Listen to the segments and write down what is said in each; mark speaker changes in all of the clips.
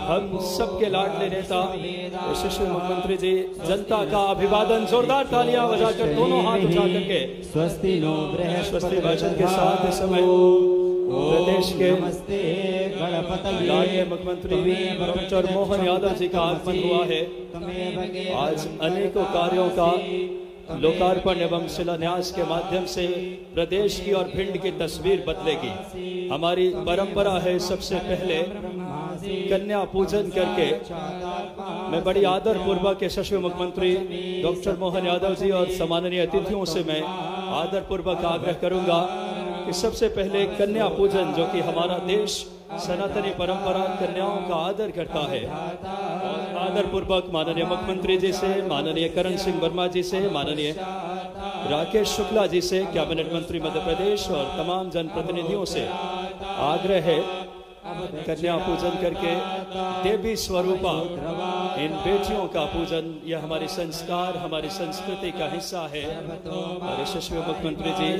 Speaker 1: हम सबके लाडले नेता यशस्वी मुख्यमंत्री जी जनता का अभिवादन जोरदार तालियां बजाकर दोनों हाथ उठा करके स्वस्ति भाषण के साथ इस समय प्रदेश के लाडले मुख्यमंत्री डॉक्टर मोहन यादव जी का आगमन हुआ है। आज अनेकों कार्यों का लोकार्पण एवं शिलान्यास के माध्यम से प्रदेश की और भिंड की तस्वीर बदलेगी। हमारी परंपरा है सबसे पहले कन्या पूजन करके मैं बड़ी आदर पूर्वक यशस्वी मुख्यमंत्री डॉक्टर मोहन यादव जी और सम्माननीय अतिथियों से मैं आदर पूर्वक आग्रह करूंगा कि सबसे पहले कन्या पूजन, जो कि हमारा देश सनातनी परंपरा कन्याओं का आदर करता है, और आदर पूर्वक माननीय मुख्यमंत्री जी से, माननीय करण सिंह वर्मा जी से, माननीय राकेश शुक्ला जी से, कैबिनेट मंत्री मध्य प्रदेश और तमाम जनप्रतिनिधियों से आग्रह है कन्या पूजन करके देवी स्वरूपा इन बेटियों का पूजन, यह हमारी संस्कार हमारी संस्कृति का हिस्सा है। और यशस्वी मुख्यमंत्री जी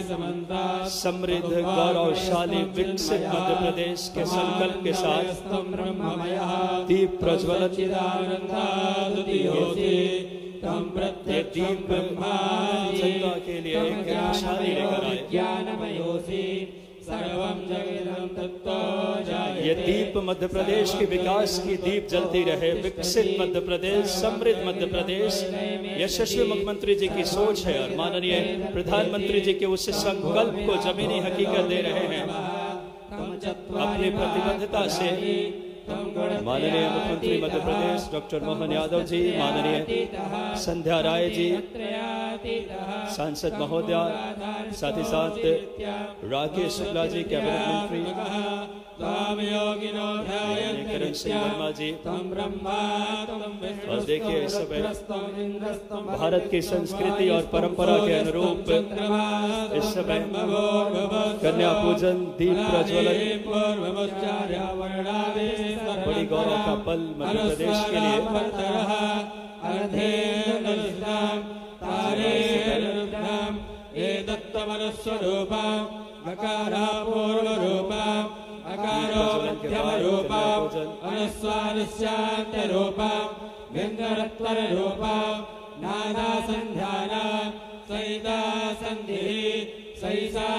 Speaker 1: समृद्ध गौरवशाली विकसित मध्य प्रदेश के संकल्प के साथ दीप प्रज्वलन, ये दीप जनता के लिए एक खुशहाली लेकर आए। ये दीप मध्य प्रदेश के विकास की दीप जलती रहे। विकसित मध्य प्रदेश, समृद्ध मध्य प्रदेश यशस्वी मुख्यमंत्री जी की सोच है और माननीय प्रधानमंत्री जी के उस संकल्प को जमीनी हकीकत दे रहे हैं। अपनी प्रतिबद्धता से माननीय मुख्यमंत्री मध्य प्रदेश डॉक्टर मोहन यादव जी, माननीय संध्या राय जी, सांसद महोदया, साथ ही साथ राकेश शुक्ला जी कैबिनेट मंत्री, करण सिंह वर्मा जी, और देखिए इस समय भारत की संस्कृति और परंपरा के अनुरूप इस समय कन्या पूजन, दीप प्रज्वलन बड़ी गौरव का पल मध्य प्रदेश के लिए।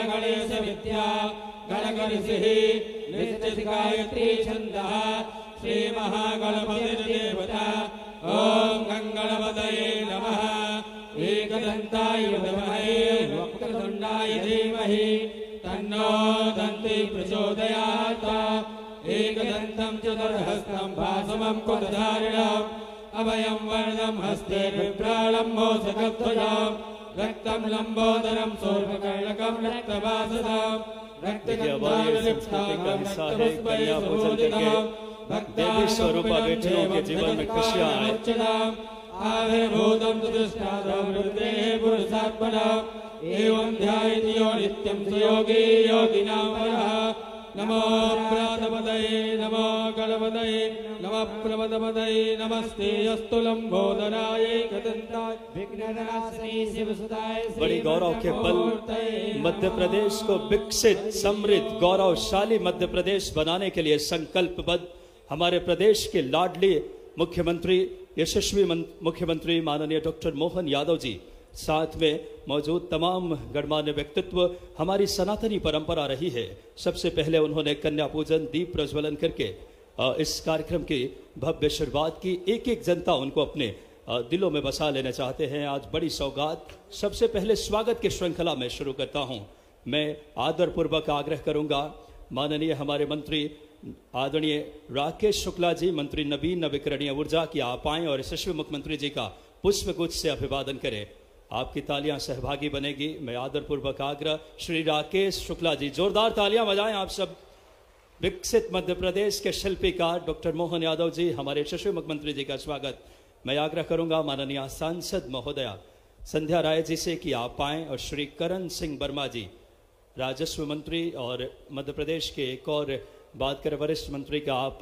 Speaker 2: गणेश विद्या गणगणिः गायत्री छन्दः श्री महागणपतिर्देवता। ओम गंगणपतये नमः। एकदन्ताय विद्महे वक्रतुण्डाय धीमहि तन्नो दन्ति प्रचोदयात्। एकदन्तं चतुर्हस्तं भासमं कुलधारिणम् अभयं वरदं हस्ते बिभ्राणं मोषकध्वजम् रक्तं लंबोदरं शूर्पकर्णकं रक्तवासदं
Speaker 1: देवी स्वरूपा बेटियों के जीवन में खुशियां आए।
Speaker 2: आविर्भूतं तुष्टादं रुद्रेः पुरुषात्मनः एवं ध्यायति यो नित्यं सुयोगी योगिनां परः। नमो प्रातपदये नमो गणपतये नमः प्रमदपदये नमस्ते अस्तु लंबोदराय एकदन्ताय विघ्ननाशिनी शिवसुताय।
Speaker 1: बड़ी गौरव के पल मध्य प्रदेश को विकसित, समृद्ध, गौरवशाली मध्य प्रदेश बनाने के लिए संकल्पबद्ध हमारे प्रदेश के लाडले मुख्यमंत्री यशस्वी मुख्यमंत्री माननीय डॉक्टर मोहन यादव जी, साथ में मौजूद तमाम गणमान्य व्यक्तित्व। हमारी सनातनी परंपरा रही है, सबसे पहले उन्होंने कन्या पूजन, दीप प्रज्वलन करके इस कार्यक्रम की भव्य शुरुआत की। एक एक जनता उनको अपने दिलों में बसा लेना चाहते हैं। आज बड़ी सौगात, सबसे पहले स्वागत की श्रृंखला में शुरू करता हूं। मैं आदर पूर्वक आग्रह करूंगा माननीय हमारे मंत्री आदरणीय राकेश शुक्ला जी, मंत्री नवीन नवीकरणीय ऊर्जा, की आप आएं और यशस्वी मुख्यमंत्री जी का पुष्पगुच्छ से अभिवादन करें। आपकी तालियां सहभागी बनेगी। मैं आदर पूर्वक आग्रह श्री राकेश शुक्ला जी, जोरदार तालियां बजाएं आप सब। विकसित मध्य प्रदेश के शिल्पीकार डॉक्टर मोहन यादव जी, हमारे यशस्वी मुख्यमंत्री जी का स्वागत। मैं आग्रह करूंगा माननीय सांसद महोदया संध्या राय जी से कि आप आएं और श्री करण सिंह वर्मा जी, राजस्व मंत्री और मध्य प्रदेश के एक और बात करें वरिष्ठ मंत्री का, आप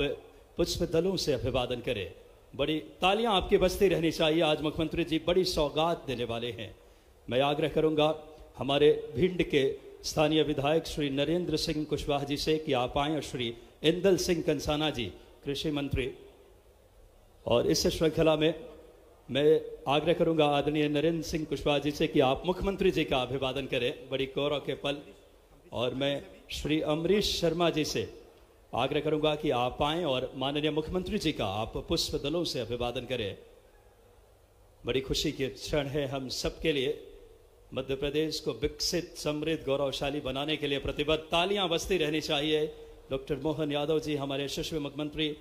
Speaker 1: पुष्प दलों से अभिवादन करें। बड़ी तालियां आपकी बजती रहनी चाहिए। आज मुख्यमंत्री जी बड़ी सौगात देने वाले हैं। मैं आग्रह करूंगा हमारे भिंड के स्थानीय विधायक श्री नरेंद्र सिंह कुशवाहा जी से कि आप आएं और श्री इंदल सिंह कंसाना जी, कृषि मंत्री, और इस श्रृंखला में मैं आग्रह करूंगा आदरणीय नरेंद्र सिंह कुशवाहा जी से कि आप मुख्यमंत्री जी का अभिवादन करें, बड़ी गौरव के पल। और मैं श्री अमरीश शर्मा जी से आग्रह करूंगा कि आप आएं और माननीय मुख्यमंत्री जी का आप पुष्प दलों से अभिवादन करें। बड़ी खुशी की क्षण है हम सबके लिए। मध्य प्रदेश को विकसित, समृद्ध, गौरवशाली बनाने के लिए प्रतिबद्ध। तालियां बजती रहनी चाहिए। डॉक्टर मोहन यादव जी हमारे यशस्वी मुख्यमंत्री,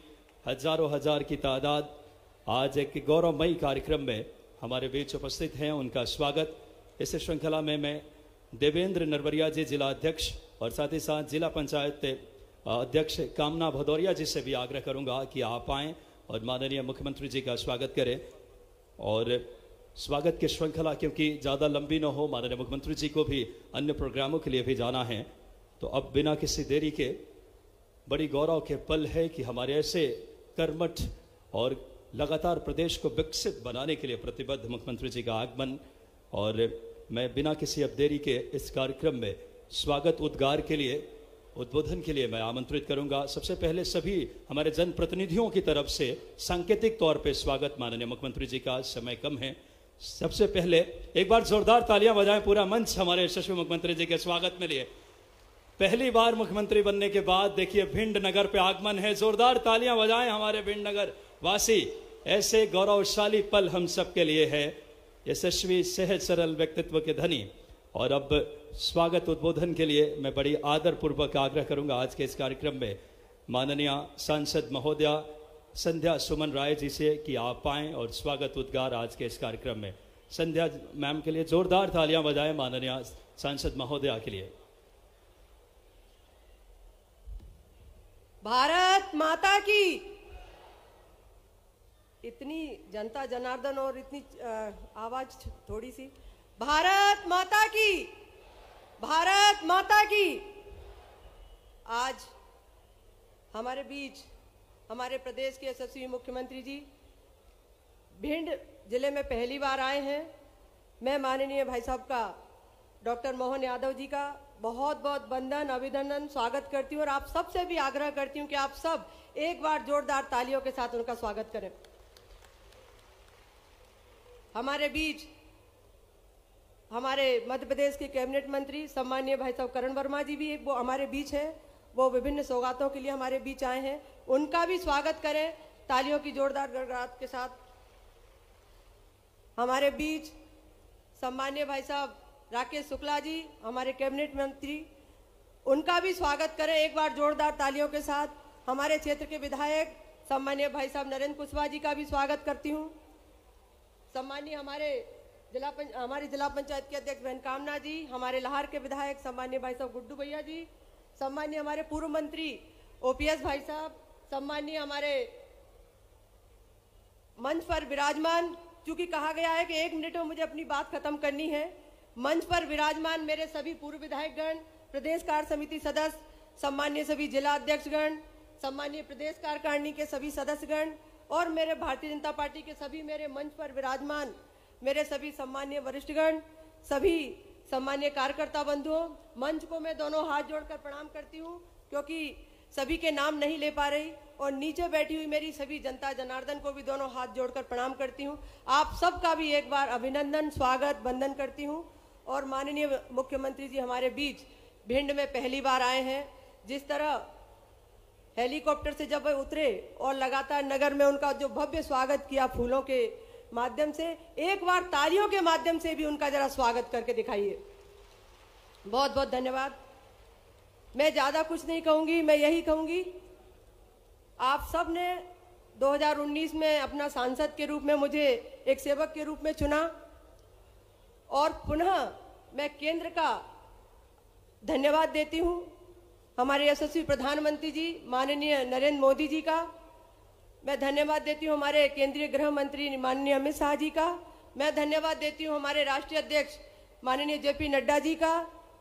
Speaker 1: हजारों हजार की तादाद आज एक गौरवमयी कार्यक्रम में हमारे बीच उपस्थित हैं। उनका स्वागत। इस श्रृंखला में मैं देवेंद्र नरवरिया जी जिला अध्यक्ष और साथ ही साथ जिला पंचायत अध्यक्ष कामना भदौरिया जी से भी आग्रह करूंगा कि आप आएं और माननीय मुख्यमंत्री जी का स्वागत करें। और स्वागत की श्रृंखला क्योंकि ज़्यादा लंबी न हो, माननीय मुख्यमंत्री जी को भी अन्य प्रोग्रामों के लिए भी जाना है, तो अब बिना किसी देरी के बड़ी गौरव के पल है कि हमारे ऐसे कर्मठ और लगातार प्रदेश को विकसित बनाने के लिए प्रतिबद्ध मुख्यमंत्री जी का आगमन। और मैं बिना किसी अब देरी के इस कार्यक्रम में स्वागत उद्गार के लिए, उद्बोधन के लिए मैं आमंत्रित करूंगा। सबसे पहले सभी हमारे जनप्रतिनिधियों की तरफ से सांकेतिक तौर पे स्वागत माननीय मुख्यमंत्री जी का। समय कम है। सबसे पहले एक बार जोरदार तालियां बजाएं पूरा मंच हमारे यशस्वी मुख्यमंत्री जी के स्वागत में लिए। पहली बार मुख्यमंत्री बनने के बाद देखिए भिंड नगर पे आगमन है। जोरदार तालियां बजाएं हमारे भिंड नगर वासी। ऐसे गौरवशाली पल हम सबके लिए है। यशस्वी, सहज, सरल व्यक्तित्व के धनी। और अब स्वागत उद्बोधन के लिए मैं बड़ी आदर पूर्वक आग्रह करूंगा आज के इस कार्यक्रम में माननीय सांसद महोदया संध्या सुमन राय जी से कि आप आएं और स्वागत उद्गार आज के इस कार्यक्रम में। संध्या मैम के लिए जोरदार तालियां बजाएं माननीय सांसद महोदया के लिए।
Speaker 3: भारत माता की। इतनी जनता जनार्दन और इतनी आवाज थोड़ी सी। भारत माता की, भारत माता की। आज हमारे बीच हमारे प्रदेश के यशस्वी मुख्यमंत्री जी भिंड जिले में पहली बार आए हैं। मैं माननीय भाई साहब का, डॉक्टर मोहन यादव जी का बहुत बहुत वंदन, अभिनंदन, स्वागत करती हूँ। और आप सबसे भी आग्रह करती हूँ कि आप सब एक बार जोरदार तालियों के साथ उनका स्वागत करें। हमारे बीच हमारे मध्य प्रदेश के कैबिनेट मंत्री सम्मानीय भाई साहब करण वर्मा जी भी वो हमारे बीच हैं। वो विभिन्न सौगातों के लिए हमारे बीच आए हैं। उनका भी स्वागत करें तालियों की जोरदार गड़गड़ाहट के साथ। हमारे बीच सम्मानीय भाई साहब राकेश शुक्ला जी हमारे कैबिनेट मंत्री, उनका भी स्वागत करें एक बार जोरदार तालियों के साथ। हमारे क्षेत्र के विधायक सम्मानीय भाई साहब नरेंद्र कुशवाहा जी का भी स्वागत करती हूँ। सम्मानीय हमारे जिला पंचायत के अध्यक्ष बहन कामना जी, हमारे लाहौर के विधायक सम्मानीय भाई साहब गुड्डू भैया जी, सम्मानीय हमारे पूर्व मंत्री ओपीएस भाई साहब, सम्मानीय हमारे मंच पर विराजमान, चूंकि कहा गया है कि 1 मिनट में मुझे अपनी बात खत्म करनी है। मंच पर विराजमान मेरे सभी पूर्व विधायकगण, प्रदेश कार्य समिति सदस्य, सम्मानीय सभी जिला अध्यक्षगण, सम्मानीय प्रदेश कार्यकारिणी के सभी सदस्यगण और मेरे भारतीय जनता पार्टी के सभी मेरे मंच पर विराजमान मेरे सभी सम्मानीय वरिष्ठगण, सभी सम्मानीय कार्यकर्ता बंधुओं, मंच को मैं दोनों हाथ जोड़कर प्रणाम करती हूँ क्योंकि सभी के नाम नहीं ले पा रही। और नीचे बैठी हुई मेरी सभी जनता जनार्दन को भी दोनों हाथ जोड़कर प्रणाम करती हूँ। आप सबका भी एक बार अभिनंदन, स्वागत, वंदन करती हूँ। और माननीय मुख्यमंत्री जी हमारे बीच भिंड में पहली बार आए हैं। जिस तरह हेलीकॉप्टर से जब वे उतरे और लगातार नगर में उनका जो भव्य स्वागत किया फूलों के माध्यम से, एक बार तालियों के माध्यम से भी उनका जरा स्वागत करके दिखाइए। बहुत बहुत धन्यवाद। मैं ज्यादा कुछ नहीं कहूंगी, मैं यही कहूंगी आप सब ने 2019 में अपना सांसद के रूप में मुझे एक सेवक के रूप में चुना और पुनः मैं केंद्र का धन्यवाद देती हूं हमारे यशस्वी प्रधानमंत्री जी माननीय नरेंद्र मोदी जी का। मैं धन्यवाद देती हूं हमारे केंद्रीय गृह मंत्री माननीय अमित शाह जी का। मैं धन्यवाद देती हूं हमारे राष्ट्रीय अध्यक्ष माननीय जेपी नड्डा जी का।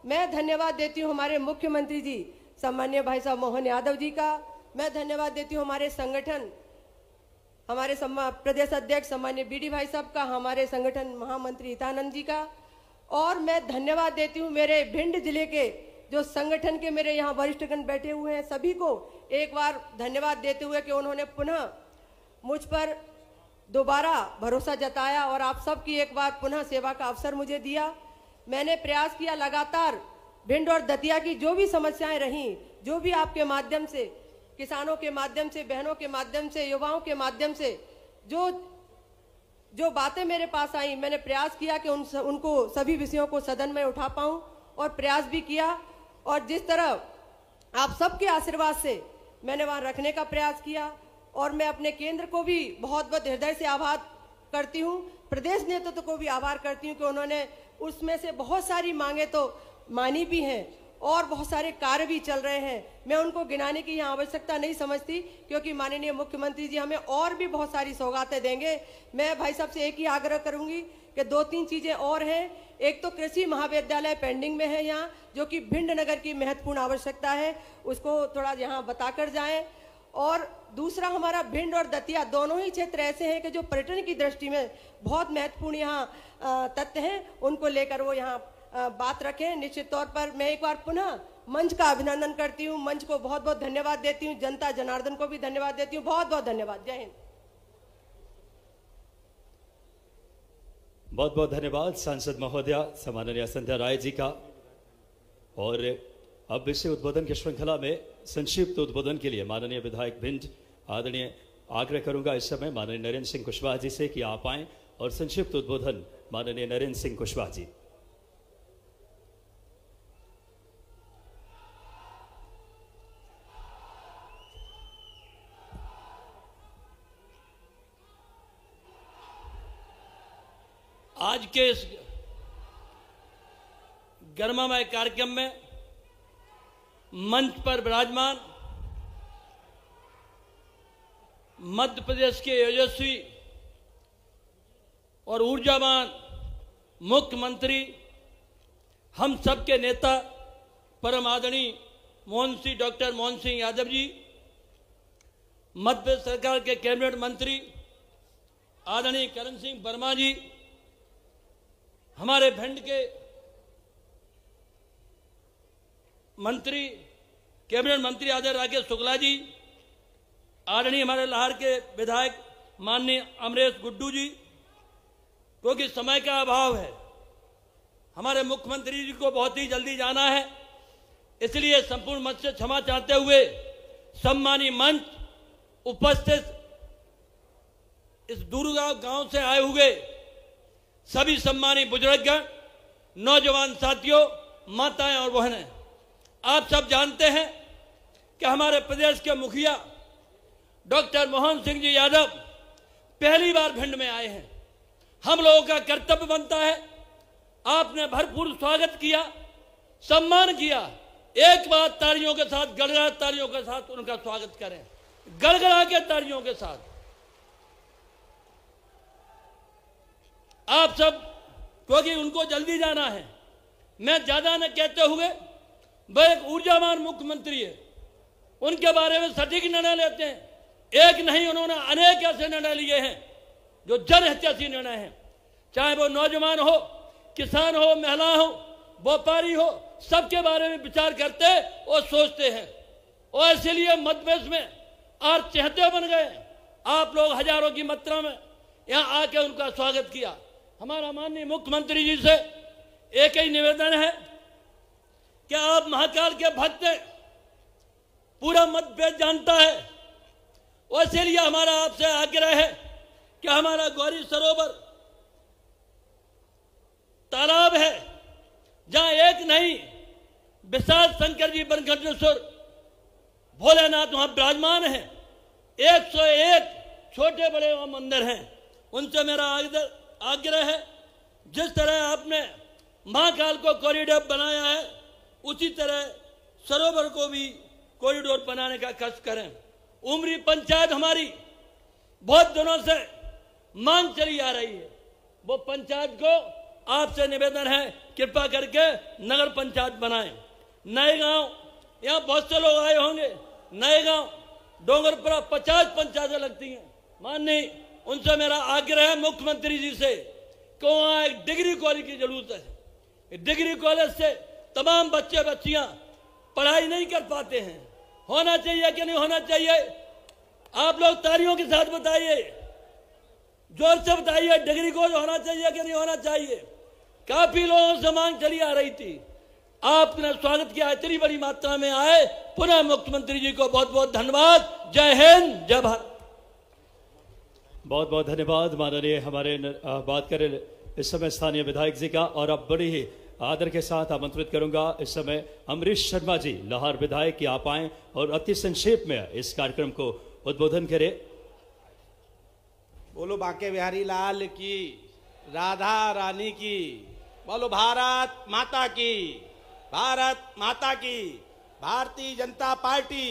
Speaker 3: मैं धन्यवाद देती हूं हमारे मुख्यमंत्री जी सम्मानीय भाई साहब मोहन यादव जी का। मैं धन्यवाद देती हूं हमारे संगठन, हमारे प्रदेश अध्यक्ष सम्मानीय बीडी भाई साहब का, हमारे संगठन महामंत्री हितानंद जी का। और मैं धन्यवाद देती हूं मेरे भिंड जिले के जो संगठन के मेरे यहाँ वरिष्ठगण बैठे हुए हैं, सभी को एक बार धन्यवाद देते हुए कि उन्होंने पुनः मुझ पर दोबारा भरोसा जताया और आप सबकी एक बार पुनः सेवा का अवसर मुझे दिया। मैंने प्रयास किया लगातार भिंड और दतिया की जो भी समस्याएं रहीं, जो भी आपके माध्यम से, किसानों के माध्यम से, बहनों के माध्यम से, युवाओं के माध्यम से जो बातें मेरे पास आई, मैंने प्रयास किया कि उनको सभी विषयों को सदन में उठा पाऊं और प्रयास भी किया। और जिस तरह आप सबके आशीर्वाद से मैंने वहां रखने का प्रयास किया और मैं अपने केंद्र को भी बहुत बहुत हृदय से आभार करती हूं, प्रदेश नेतृत्व को भी आभार करती हूं कि उन्होंने उसमें से बहुत सारी मांगे तो मानी भी हैं और बहुत सारे कार्य भी चल रहे हैं। मैं उनको गिनाने की यहाँ आवश्यकता नहीं समझती, क्योंकि माननीय मुख्यमंत्री जी हमें और भी बहुत सारी सौगातें देंगे। मैं भाई साहब से एक ही आग्रह करूंगी कि 2-3 चीजें और हैं। एक तो कृषि महाविद्यालय पेंडिंग में है यहाँ, जो कि भिंड नगर की महत्वपूर्ण आवश्यकता है, उसको थोड़ा यहाँ बताकर जाएं। और दूसरा, हमारा भिंड और दतिया दोनों ही क्षेत्र ऐसे हैं कि जो पर्यटन की दृष्टि में बहुत महत्वपूर्ण यहाँ तथ्य हैं, उनको लेकर वो यहाँ बात रखें। निश्चित तौर पर मैं एक बार पुनः मंच का अभिनंदन करती हूँ, मंच को बहुत बहुत धन्यवाद देती हूँ, जनता जनार्दन को भी धन्यवाद देती हूँ। बहुत बहुत धन्यवाद। जय हिंद।
Speaker 1: बहुत बहुत धन्यवाद सांसद महोदया सम्माननीय संध्या राय जी का। और अब विषय उद्बोधन की श्रृंखला में संक्षिप्त उद्बोधन के लिए माननीय विधायक भिंड आदरणीय आग्रह करूंगा इस समय माननीय नरेंद्र सिंह कुशवाहा जी से कि आप आएं और संक्षिप्त उद्बोधन माननीय नरेंद्र सिंह कुशवाहा जी।
Speaker 4: आज के इस गर्मामय कार्यक्रम में मंच पर विराजमान मध्य प्रदेश के यशस्वी और ऊर्जावान मुख्यमंत्री, हम सबके नेता परम आदरणीय डॉक्टर मोहन सिंह यादव जी, मध्य प्रदेश सरकार के कैबिनेट मंत्री आदरणीय करण सिंह वर्मा जी, हमारे भिंड के मंत्री कैबिनेट मंत्री आदरणीय राकेश शुक्ला जी, आदरणीय हमारे लाहौर के विधायक माननीय अमरेश गुड्डू जी, क्योंकि समय का अभाव है, हमारे मुख्यमंत्री जी को बहुत ही जल्दी जाना है, इसलिए संपूर्ण मंच से क्षमा चाहते हुए सम्मानीय मंच उपस्थित इस दूरगांव गांव से आए हुए सभी सम्मानित बुजुर्गगण, नौजवान साथियों, माताएं और बहनें, आप सब जानते हैं कि हमारे प्रदेश के मुखिया डॉक्टर मोहन सिंह जी यादव पहली बार भिंड में आए हैं। हम लोगों का कर्तव्य बनता है, आपने भरपूर स्वागत किया, सम्मान किया, एक बार तालियों के साथ, गड़गड़ा तालियों के साथ उनका स्वागत करें, गड़गड़ा के तालियों के साथ। आप सब, क्योंकि उनको जल्दी जाना है, मैं ज्यादा न कहते हुए, वह एक ऊर्जावान मुख्यमंत्री है, उनके बारे में सटीक निर्णय लेते हैं। एक नहीं, उन्होंने अनेक ऐसे निर्णय लिए हैं जो जनहितैषी निर्णय हैं, चाहे वो नौजवान हो, किसान हो, महिला हो, व्यापारी हो, सबके बारे में विचार करते और सोचते हैं। और इसीलिए मध्य प्रदेश में आज चहेते बन गए। आप लोग हजारों की मात्रा में यहाँ आके उनका स्वागत किया। हमारा माननीय मुख्यमंत्री जी से एक ही निवेदन है कि आप महाकाल के भक्त हैं, पूरा मध्य प्रदेश जानता है, और इसलिए हमारा आपसे आग्रह है कि हमारा गौरी सरोवर तालाब है, जहां एक नहीं विशाल शंकर जी बनघटेश्वर भोलेनाथ वहां विराजमान है, 101 छोटे बड़े वहां मंदिर हैं। उनसे मेरा आग्रह है, जिस तरह आपने महाकाल को कॉरिडोर बनाया है, उसी तरह सरोवर को भी कॉरिडोर बनाने का कष्ट करें। उमरी पंचायत हमारी बहुत दिनों से मांग चली आ रही है, वो पंचायत को आपसे निवेदन है कृपा करके नगर पंचायत बनाएं। नए गांव, यहाँ बहुत से लोग आए होंगे, नए गांव डोंगरपुरा 50 पंचायतें लगती हैं। माननीय, उनसे मेरा आग्रह है मुख्यमंत्री जी से कि वहां एक डिग्री कॉलेज की जरूरत है। डिग्री कॉलेज से तमाम बच्चे बच्चियां पढ़ाई नहीं कर पाते हैं, होना चाहिए कि नहीं होना चाहिए? आप लोग तालियों के साथ बताइए। जोर से बताइए, डिग्री कोर्स होना चाहिए कि नहीं होना चाहिए? काफी लोगों से मांग चली आ रही थी, आपने स्वागत किया, इतनी बड़ी मात्रा में आए। पुनः मुख्यमंत्री जी को बहुत बहुत धन्यवाद। जय हिंद, जय भारत।
Speaker 1: बहुत बहुत धन्यवाद माननीय हमारे बात करें इस समय स्थानीय विधायक जी का। और अब बड़ी ही आदर के साथ आमंत्रित करूंगा इस समय अमरीश शर्मा जी, लाहौर विधायक, की आप आए और अति संक्षेप में इस कार्यक्रम को उद्बोधन करें।
Speaker 5: बोलो बांके बिहारी लाल की, राधा रानी की, बोलो भारत माता की, भारत माता की। भारतीय जनता पार्टी,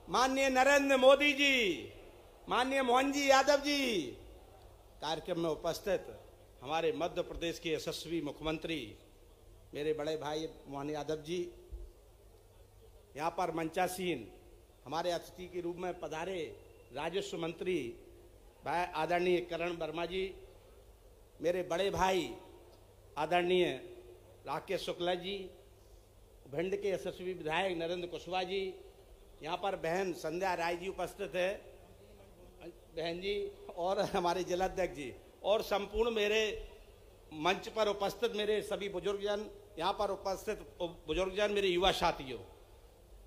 Speaker 5: माननीय नरेंद्र मोदी जी, माननीय मोहन जी यादव जी, कार्यक्रम में उपस्थित हमारे मध्य प्रदेश के यशस्वी मुख्यमंत्री मेरे बड़े भाई मोहन यादव जी, यहाँ पर मंचासीन हमारे अतिथि के रूप में पधारे राजस्व मंत्री भाई आदरणीय करण वर्मा जी, मेरे बड़े भाई आदरणीय राकेश शुक्ला जी, भिंड के यशस्वी विधायक नरेंद्र कुशवाहा जी, यहाँ पर बहन संध्या राय जी उपस्थित है, बहन जी, और हमारे जिलाध्यक्ष जी, और संपूर्ण मेरे मंच पर उपस्थित मेरे सभी बुजुर्गजन, यहाँ पर उपस्थित बुजुर्गजन, मेरे युवा साथियों।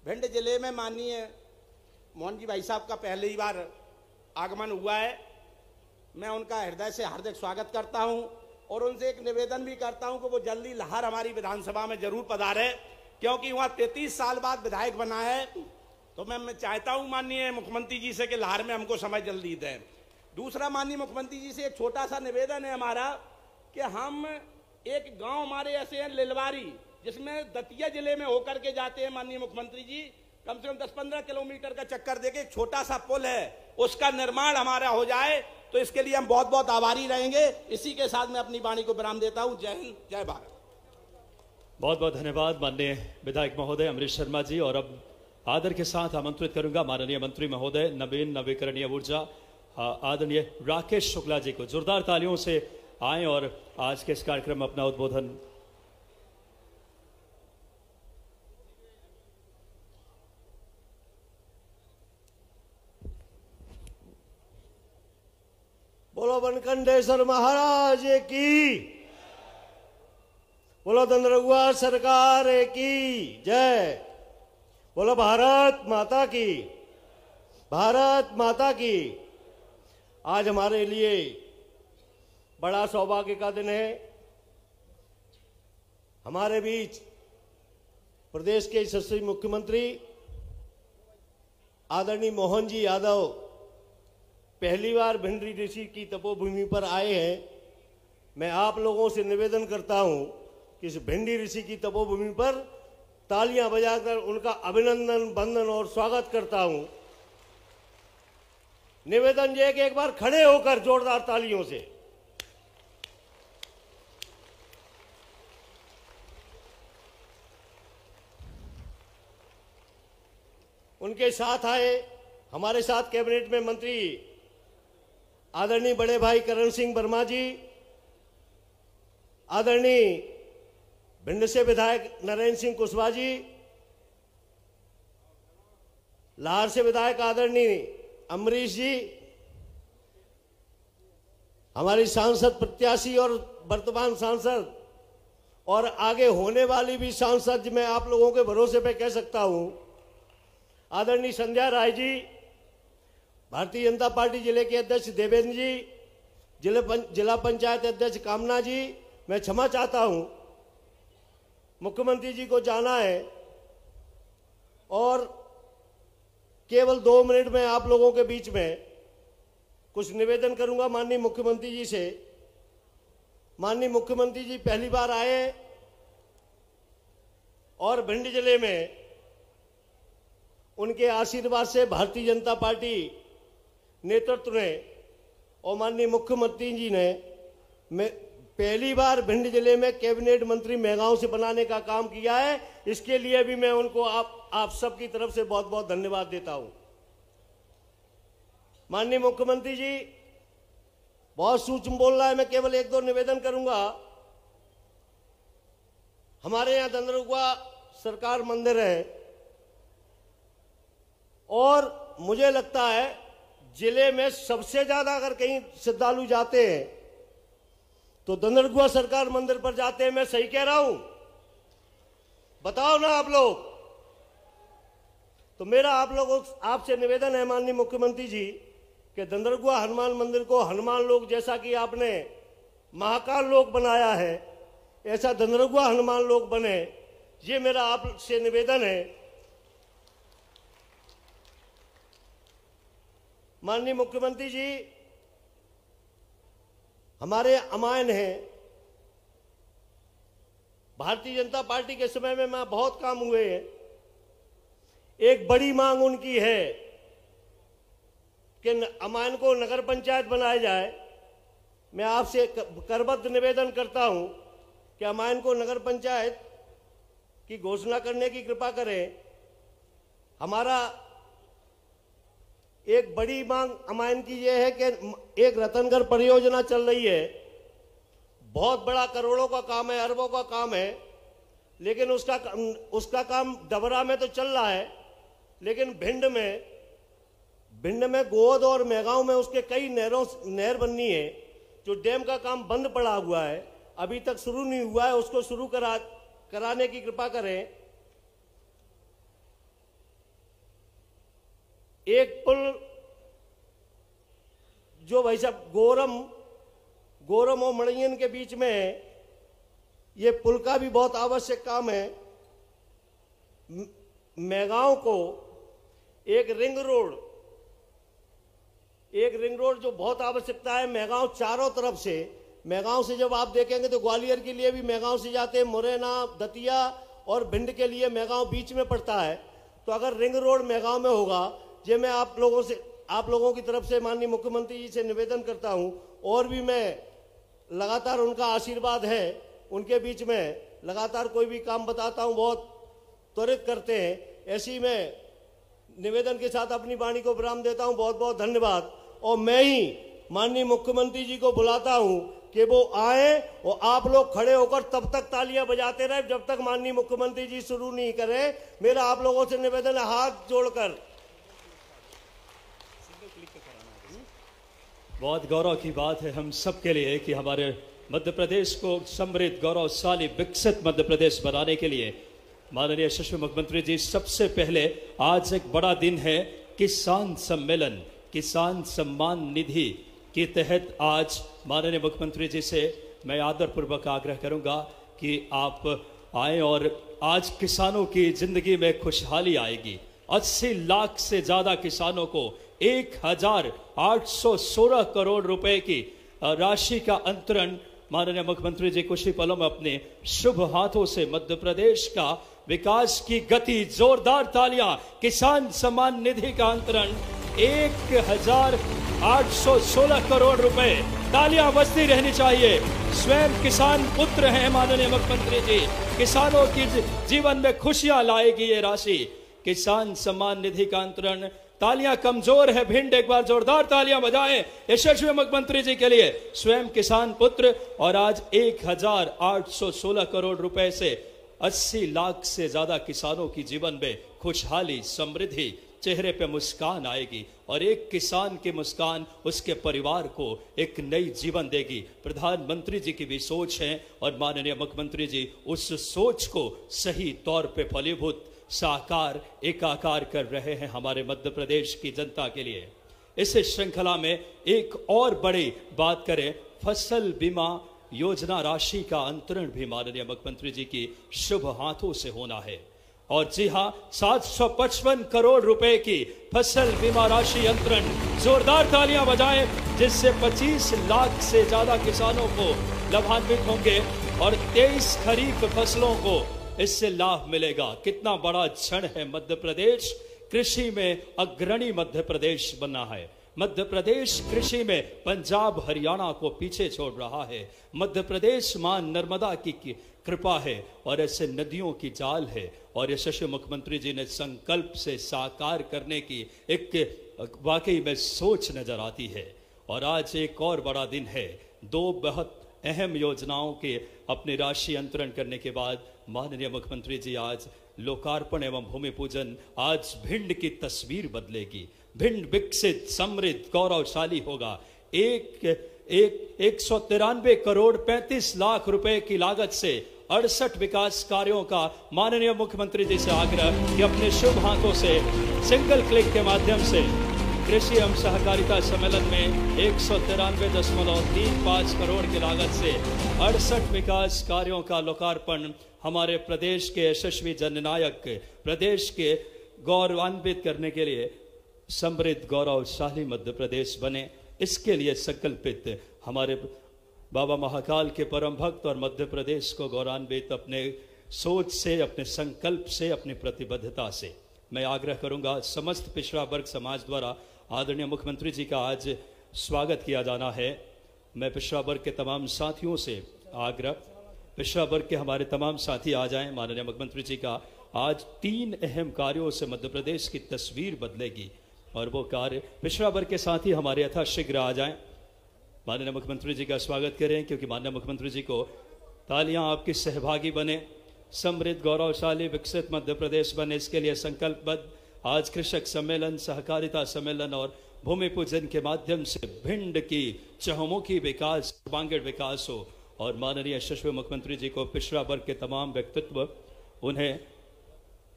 Speaker 5: भिंड जिले में माननीय मोहन जी भाई साहब का पहली बार आगमन हुआ है। मैं उनका हृदय से हार्दिक स्वागत करता हूं और उनसे एक निवेदन भी करता हूं कि वो जल्दी लाहौर हमारी विधानसभा में जरूर पधारे, क्योंकि वहां 33 साल बाद विधायक बना है। तो मैं चाहता हूं माननीय मुख्यमंत्री जी से कि लाहौर में हमको समय जल्दी दें। दूसरा, माननीय मुख्यमंत्री जी से एक छोटा सा निवेदन है हमारा कि हम एक गांव हमारे ऐसे हैं लिलवारी, जिसमें दतिया जिले में होकर के जाते हैं माननीय मुख्यमंत्री जी, कम से कम 10-15 किलोमीटर का चक्कर देके एक छोटा सा पुल है, उसका निर्माण हमारा हो जाए तो इसके लिए हम बहुत बहुत आभारी रहेंगे। इसी के साथ मैं अपनी वाणी को विराम देता हूं। जय हिंद, जय भारत।
Speaker 1: बहुत बहुत धन्यवाद माननीय विधायक महोदय अमरीश शर्मा जी। और अब आदर के साथ आमंत्रित करूंगा माननीय मंत्री महोदय नवीन नवीकरणीय ऊर्जा आदरणीय राकेश शुक्ला जी को। जोरदार तालियों से आए और आज के इस कार्यक्रम में अपना उद्बोधन।
Speaker 6: बोलो बनकंडेश्वर महाराज की, बोलो धनरघुआ सरकार की जय, बोलो भारत माता की, भारत माता की। आज हमारे लिए बड़ा सौभाग्य का दिन है। हमारे बीच प्रदेश के यशस्वी मुख्यमंत्री आदरणीय मोहन जी यादव पहली बार भिंडी ऋषि की तपोभूमि पर आए हैं। मैं आप लोगों से निवेदन करता हूं कि इस भिंडी ऋषि की तपोभूमि पर तालियां बजाकर उनका अभिनंदन, वंदन और स्वागत करता हूं। निवेदन ये कि एक बार खड़े होकर जोरदार तालियों से उनके साथ आए। हमारे साथ कैबिनेट में मंत्री आदरणीय बड़े भाई करण सिंह वर्मा जी, आदरणीय भिंड से विधायक नरेंद्र सिंह कुशवाहा जी, लाहौर से विधायक आदरणीय अमरीश जी, हमारी सांसद प्रत्याशी और वर्तमान सांसद और आगे होने वाली भी सांसद, मैं आप लोगों के भरोसे पे कह सकता हूं, आदरणीय संध्या राय जी, भारतीय जनता पार्टी जिले के अध्यक्ष देवेंद्र जी, जिला पंचायत अध्यक्ष कामना जी। मैं क्षमा चाहता हूं, मुख्यमंत्री जी को जाना है और केवल 2 मिनट में आप लोगों के बीच में कुछ निवेदन करूंगा माननीय मुख्यमंत्री जी से। माननीय मुख्यमंत्री जी पहली बार आए और भिंड जिले में उनके आशीर्वाद से भारतीय जनता पार्टी नेतृत्व ने और माननीय मुख्यमंत्री जी ने पहली बार भिंड जिले में कैबिनेट मंत्री मेहगांव से बनाने का काम किया है। इसके लिए भी मैं उनको आप सबकी तरफ से बहुत बहुत धन्यवाद देता हूं। माननीय मुख्यमंत्री जी बहुत सूक्ष्म बोल रहा है, मैं केवल 1-2 निवेदन करूंगा। हमारे यहां धनरघुआ सरकार मंदिर है और मुझे लगता है जिले में सबसे ज्यादा अगर कहीं श्रद्धालु जाते हैं तो दंदरगुआ सरकार मंदिर पर जाते हैं। मैं सही कह रहा हूं? बताओ ना आप लोग। तो मेरा आप लोगों आपसे निवेदन है माननीय मुख्यमंत्री जी कि दंदरगुआ हनुमान मंदिर को हनुमान लोक, जैसा कि आपने महाकाल लोक बनाया है, ऐसा दंदरगुआ हनुमान लोक बने। ये मेरा आपसे निवेदन है। माननीय मुख्यमंत्री जी, हमारे अमायन हैं। भारतीय जनता पार्टी के समय में बहुत काम हुए हैं। एक बड़ी मांग उनकी है कि अमायन को नगर पंचायत बनाया जाए। मैं आपसे करबद्ध निवेदन करता हूं कि अमायन को नगर पंचायत की घोषणा करने की कृपा करें। हमारा एक बड़ी मांग अमायन की यह है कि एक रतनगढ़ परियोजना चल रही है, बहुत बड़ा, करोड़ों का काम है, अरबों का काम है, लेकिन उसका काम डबरा में तो चल रहा है, लेकिन भिंड में गोद और मेगांव में उसके कई नहर बननी है। जो डैम का काम बंद पड़ा हुआ है, अभी तक शुरू नहीं हुआ है, उसको शुरू कराने की कृपा करें। एक पुल जो भाई साहब गोरम और मड़ियन के बीच में है, ये पुल का भी बहुत आवश्यक काम है। मेगांव को एक रिंग रोड जो बहुत आवश्यकता है। मेगांव चारों तरफ से, मेगांव से जब आप देखेंगे तो ग्वालियर के लिए भी मेगांव से जाते हैं, मुरैना, दतिया और भिंड के लिए मेगांव बीच में पड़ता है। तो अगर रिंग रोड मेगांव में होगा, ये मैं आप लोगों की तरफ से माननीय मुख्यमंत्री जी से निवेदन करता हूं। और भी मैं लगातार, उनका आशीर्वाद है, उनके बीच में लगातार कोई भी काम बताता हूं, बहुत त्वरित करते हैं। ऐसी मैं निवेदन के साथ अपनी वाणी को विराम देता हूं। बहुत बहुत धन्यवाद। और मैं ही माननीय मुख्यमंत्री जी को बुलाता हूं कि वो आए और आप लोग खड़े होकर तब तक तालियां बजाते रहे जब तक माननीय मुख्यमंत्री जी शुरू नहीं करें। मेरा आप लोगों से निवेदन है, हाथ जोड़कर।
Speaker 1: बहुत गौरव की बात है हम सबके लिए कि हमारे मध्य प्रदेश को समृद्ध, गौरवशाली, विकसित मध्य प्रदेश बनाने के लिए माननीय यशस्वी मुख्यमंत्री जी, सबसे पहले आज एक बड़ा दिन है, किसान सम्मेलन, किसान सम्मान निधि के तहत आज माननीय मुख्यमंत्री जी से मैं आदरपूर्वक आग्रह करूंगा कि आप आए और आज किसानों की जिंदगी में खुशहाली आएगी। 80 लाख से ज्यादा किसानों को 1816 करोड़ रुपए की राशि का अंतरण माननीय मुख्यमंत्री जी कुछ ही पलों में अपने शुभ हाथों से मध्य प्रदेश का विकास की गति, जोरदार तालियां, किसान सम्मान निधि का अंतरण 1816 करोड़ रुपए, तालियां बजती रहनी चाहिए। स्वयं किसान पुत्र हैं माननीय मुख्यमंत्री जी, किसानों की जीवन में खुशियां लाएगी ये राशि। किसान सम्मान निधि का अंतरण, तालियां कमजोर है भिंड, एक बार जोरदार तालियां बजाएं यशस्वी मुख्यमंत्री जी के लिए, स्वयं किसान पुत्र। और आज 1816 करोड़ रुपए से 80 लाख से ज्यादा किसानों की जीवन में खुशहाली, समृद्धि, चेहरे पे मुस्कान आएगी और एक किसान की मुस्कान उसके परिवार को एक नई जीवन देगी। प्रधानमंत्री जी की भी सोच है और माननीय मुख्यमंत्री जी उस सोच को सही तौर पे फलीभूत, साकार, एकाकार कर रहे हैं हमारे मध्य प्रदेश की जनता के लिए। इस श्रृंखला में एक और बड़ी बात करें, फसल बीमा योजना राशि का अंतरण भी माननीय मुख्यमंत्री जी की शुभ हाथों से होना है। और जी हां, 755 करोड़ रुपए की फसल बीमा राशि अंतरण, जोरदार तालियां बजाएं, जिससे 25 लाख से ज्यादा किसानों को लाभान्वित होंगे और 23 खरीफ फसलों को इससे लाभ मिलेगा। कितना बड़ा क्षण है, मध्य प्रदेश कृषि में अग्रणी मध्य प्रदेश बना है। मध्य प्रदेश कृषि में पंजाब, हरियाणा को पीछे छोड़ रहा है। मध्य प्रदेश मां नर्मदा की कृपा है और ऐसे नदियों की जाल है और यशस्वी मुख्यमंत्री जी ने संकल्प से साकार करने की एक वाकई में सोच नजर आती है। और आज एक और बड़ा दिन है, 2 बहुत अहम योजनाओं के अपनी राशि अंतरण करने के बाद माननीय मुख्यमंत्री जी आज लोकार्पण एवं भूमि पूजन, आज भिंड की तस्वीर बदलेगी। भिंड विकसित, समृद्ध, गौरवशाली होगा। 193 करोड़ 35 लाख रुपए की लागत से 68 विकास कार्यों का माननीय मुख्यमंत्री जी से आग्रह कि अपने शुभ हाथों से सिंगल क्लिक के माध्यम से कृषि एवं सहकारिता सम्मेलन में 193.35 करोड़ की लागत से 68 विकास कार्यों का लोकार्पण हमारे प्रदेश के यशस्वी जननायक, प्रदेश के गौरवान्वित करने के लिए समृद्ध गौरवशाली मध्य प्रदेश बने, इसके लिए संकल्पित हमारे बाबा महाकाल के परम भक्त और मध्य प्रदेश को गौरवान्वित अपने सोच से, अपने संकल्प से, अपनी प्रतिबद्धता से मैं आग्रह करूंगा समस्त पिछड़ा वर्ग समाज द्वारा आदरणीय मुख्यमंत्री जी का आज स्वागत किया जाना है। मैं पिछड़ा वर्ग के तमाम साथियों से आग्रह, पिछड़ा वर्ग के हमारे तमाम साथी आ जाएं। माननीय मुख्यमंत्री जी का आज 3 अहम कार्यों से मध्य प्रदेश की तस्वीर बदलेगी और वो कार्य पिछड़ा वर्ग के साथी हमारे यथाशीघ्र आ जाएं। माननीय मुख्यमंत्री जी का स्वागत करें, क्योंकि माननीय मुख्यमंत्री जी को तालियां आपकी सहभागी बने, समृद्ध गौरवशाली विकसित मध्य प्रदेश बने, इसके लिए संकल्पबद्ध आज कृषक सम्मेलन, सहकारिता सम्मेलन और भूमि पूजन के माध्यम से भिंड की चहुमुखी विकास, सर्वांगीण विकास हो और माननीय यशस्वी मुख्यमंत्री जी को पिछड़ा वर्ग के तमाम व्यक्तित्व उन्हें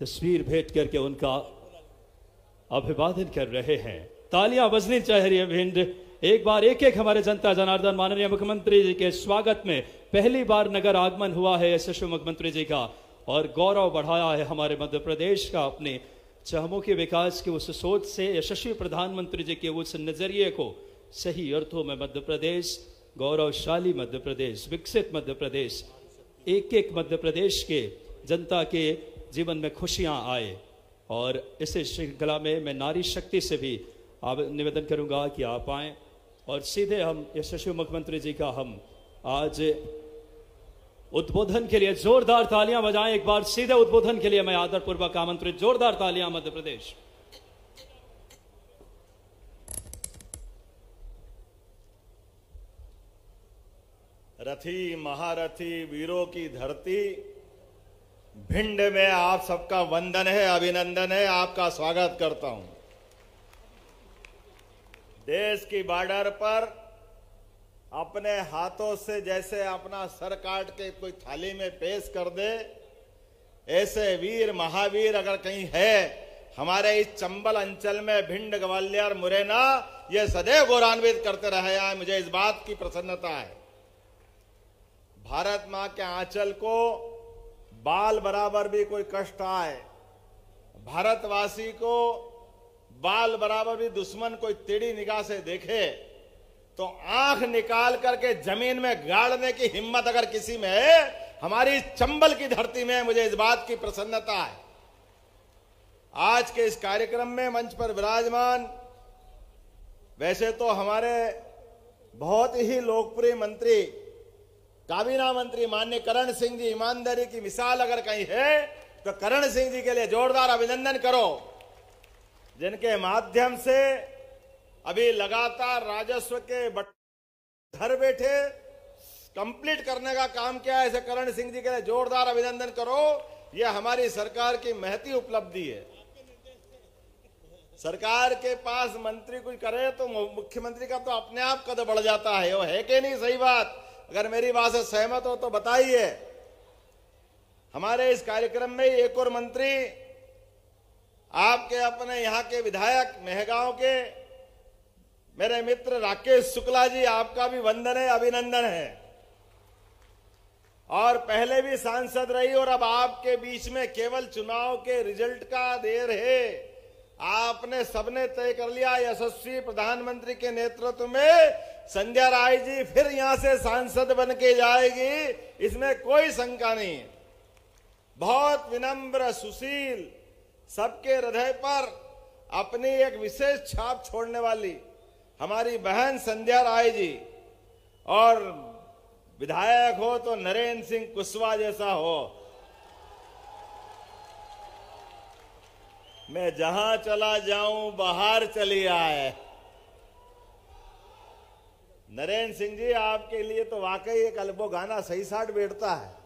Speaker 1: तस्वीर भेंट करके उनका अभिवादन कर रहे हैं। तालियां बजनी चाहिए भिंड। एक बार एक एक हमारे जनता जनार्दन माननीय मुख्यमंत्री जी के स्वागत में पहली बार नगर आगमन हुआ है यशस्वी मुख्यमंत्री जी का और गौरव बढ़ाया है हमारे मध्य प्रदेश का अपने चहुमुखी विकास की उस सोच से। यशस्वी प्रधानमंत्री जी के उस नजरिए को सही अर्थों में मध्य प्रदेश, गौरवशाली मध्य प्रदेश, विकसित मध्य प्रदेश, एक एक मध्य प्रदेश के जनता के जीवन में खुशियां आए। और इस श्रृंखला में मैं नारी शक्ति से भी निवेदन करूंगा कि आप आएं और सीधे हम यशस्वी मुख्यमंत्री जी का हम आज उद्बोधन के लिए जोरदार तालियां बजाएं। एक बार सीधे उद्बोधन के लिए मैं आदरपूर्वक आमंत्रित, जोरदार तालियां मध्य प्रदेश।
Speaker 7: रथी महारथी वीरों की धरती भिंड में आप सबका वंदन है, अभिनंदन है, आपका स्वागत करता हूं। देश की बॉर्डर पर अपने हाथों से जैसे अपना सर काट के कोई थाली में पेश कर दे, ऐसे वीर महावीर अगर कहीं है हमारे इस चंबल अंचल में, भिंड, ग्वालियर, मुरैना, ये सदैव गौरवान्वित करते रहे हैं। मुझे इस बात की प्रसन्नता है। भारत मां के आंचल को बाल बराबर भी कोई कष्ट आए, भारतवासी को बाल बराबर भी दुश्मन कोई टेढ़ी निगाह से देखे तो आंख निकाल करके जमीन में गाड़ने की हिम्मत अगर किसी में है, हमारी चंबल की धरती में, मुझे इस बात की प्रसन्नता है। आज के इस कार्यक्रम में मंच पर विराजमान वैसे तो हमारे बहुत ही लोकप्रिय मंत्री, काबीना मंत्री माननीय करण सिंह जी, ईमानदारी की मिसाल अगर कहीं है तो करण सिंह जी के लिए जोरदार अभिनंदन करो, जिनके माध्यम से अभी लगातार राजस्व के घर बैठे कंप्लीट करने का काम किया है। ऐसे करण सिंह जी के लिए जोरदार अभिनंदन करो। यह हमारी सरकार की महती उपलब्धि है। सरकार के पास मंत्री कुछ करे तो मुख्यमंत्री का तो अपने आप कद बढ़ जाता है। वो है कि नहीं? सही बात। अगर मेरी बात से सहमत हो तो बताइए। हमारे इस कार्यक्रम में एक और मंत्री, आपके अपने यहाँ के विधायक मेहगांव के मेरे मित्र राकेश शुक्ला जी, आपका भी वंदन है, अभिनंदन है। और पहले भी सांसद रही और अब आपके बीच में केवल चुनाव के रिजल्ट का देर है। आपने सबने तय कर लिया, यशस्वी प्रधानमंत्री के नेतृत्व में संध्या राय जी फिर यहां से सांसद बन के जाएगी, इसमें कोई शंका नहीं है। बहुत विनम्र, सुशील, सबके हृदय पर अपनी एक विशेष छाप छोड़ने वाली हमारी बहन संध्या राय जी, और विधायक हो तो नरेंद्र सिंह कुशवाहा जैसा हो। मैं जहां चला जाऊं बाहर चली आए। नरेंद्र सिंह जी, आपके लिए तो वाकई एक अल्बो गाना सही साठ बैठता है।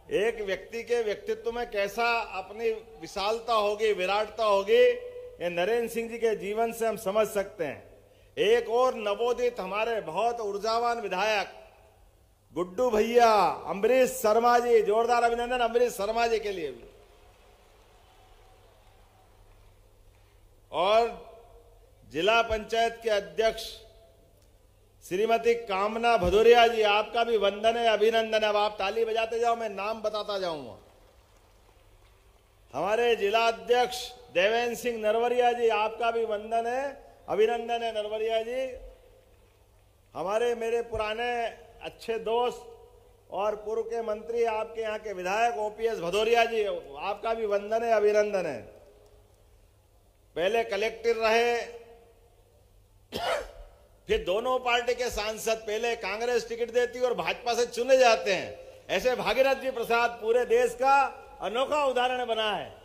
Speaker 7: एक व्यक्ति के व्यक्तित्व में कैसा अपनी विशालता होगी, विराटता होगी, ये नरेंद्र सिंह जी के जीवन से हम समझ सकते हैं। एक और नवोदित हमारे बहुत ऊर्जावान विधायक गुड्डू भैया, अम्बरीश शर्मा जी, जोरदार अभिनंदन अम्बरीश शर्मा जी के लिए भी। और जिला पंचायत के अध्यक्ष श्रीमती कामना भदौरिया जी, आपका भी वंदन है, अभिनंदन है। अब आप ताली बजाते जाओ, मैं नाम बताता जाऊंगा। हमारे जिला अध्यक्ष देवेंद्र सिंह नरवरिया जी, आपका भी वंदन है, अभिनंदन है नरवरिया जी। हमारे मेरे पुराने अच्छे दोस्त और पूर्व के मंत्री, आपके यहाँ के विधायक ओपीएस भदौरिया जी, आपका भी वंदन है, अभिनंदन है। पहले कलेक्टर रहे, फिर दोनों पार्टी के सांसद, पहले कांग्रेस टिकट देती और भाजपा से चुने जाते हैं। ऐसे भागीरथ जी प्रसाद पूरे देश का अनोखा उदाहरण बना है।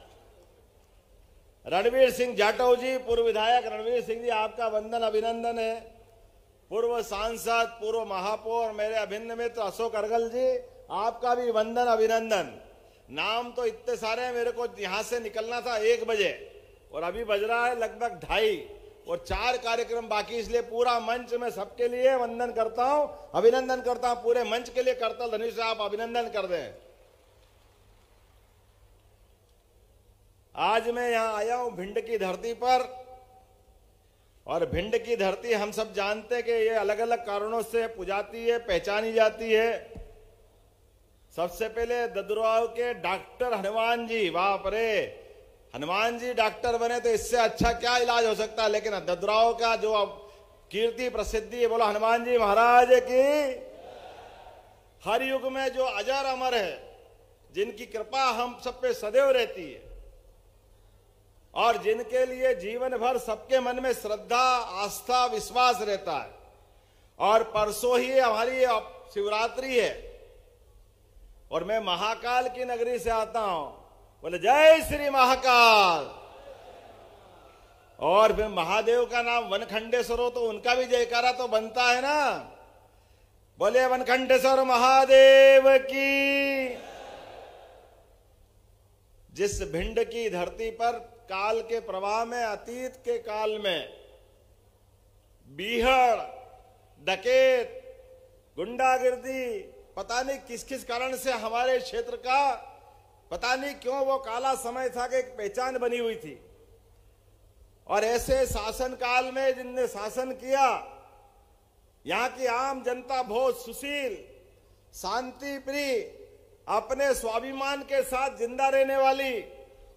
Speaker 7: रणवीर सिंह जाटव जी, पूर्व विधायक रणवीर सिंह जी, आपका वंदन अभिनंदन है। पूर्व सांसद, पूर्व महापौर मेरे अभिन्न मित्र अशोक अर्गल जी, आपका भी वंदन अभिनंदन। नाम तो इतने सारे हैं, मेरे को यहां से निकलना था 1 बजे और अभी बज रहा है लगभग 2:30 और 4 कार्यक्रम बाकी, इसलिए पूरा मंच में सबके लिए वंदन करता हूं, अभिनंदन करता हूं। पूरे मंच के लिए करतल धनुष आप अभिनंदन कर दें। आज मैं यहां आया हूं भिंड की धरती पर, और भिंड की धरती हम सब जानते हैं कि ये अलग अलग कारणों से पुजाती है, पहचानी जाती है। सबसे पहले ददुराव के डॉक्टर हनुमान जी, बाप रे, हनुमान जी डॉक्टर बने तो इससे अच्छा क्या इलाज हो सकता है। लेकिन ददुराव का जो कीर्ति प्रसिद्धि है, बोलो हनुमान जी महाराज की। हर युग में जो अजर अमर है, जिनकी कृपा हम सब पे सदैव रहती है और जिनके लिए जीवन भर सबके मन में श्रद्धा, आस्था, विश्वास रहता है। और परसों ही हमारी शिवरात्रि है और मैं महाकाल की नगरी से आता हूं, बोले जय श्री महाकाल। और फिर महादेव का नाम वनखंडेश्वर हो तो उनका भी जयकारा तो बनता है ना, बोले वनखंडेश्वर महादेव की। जिस भिंड की धरती पर काल के प्रवाह में, अतीत के काल में बीहड़, डकैत, गुंडागिर्दी, पता नहीं किस किस कारण से हमारे क्षेत्र का, पता नहीं क्यों वो काला समय था कि एक पहचान बनी हुई थी। और ऐसे शासन काल में जिनने शासन किया, यहां की आम जनता बहुत सुशील, शांति प्रिय, अपने स्वाभिमान के साथ जिंदा रहने वाली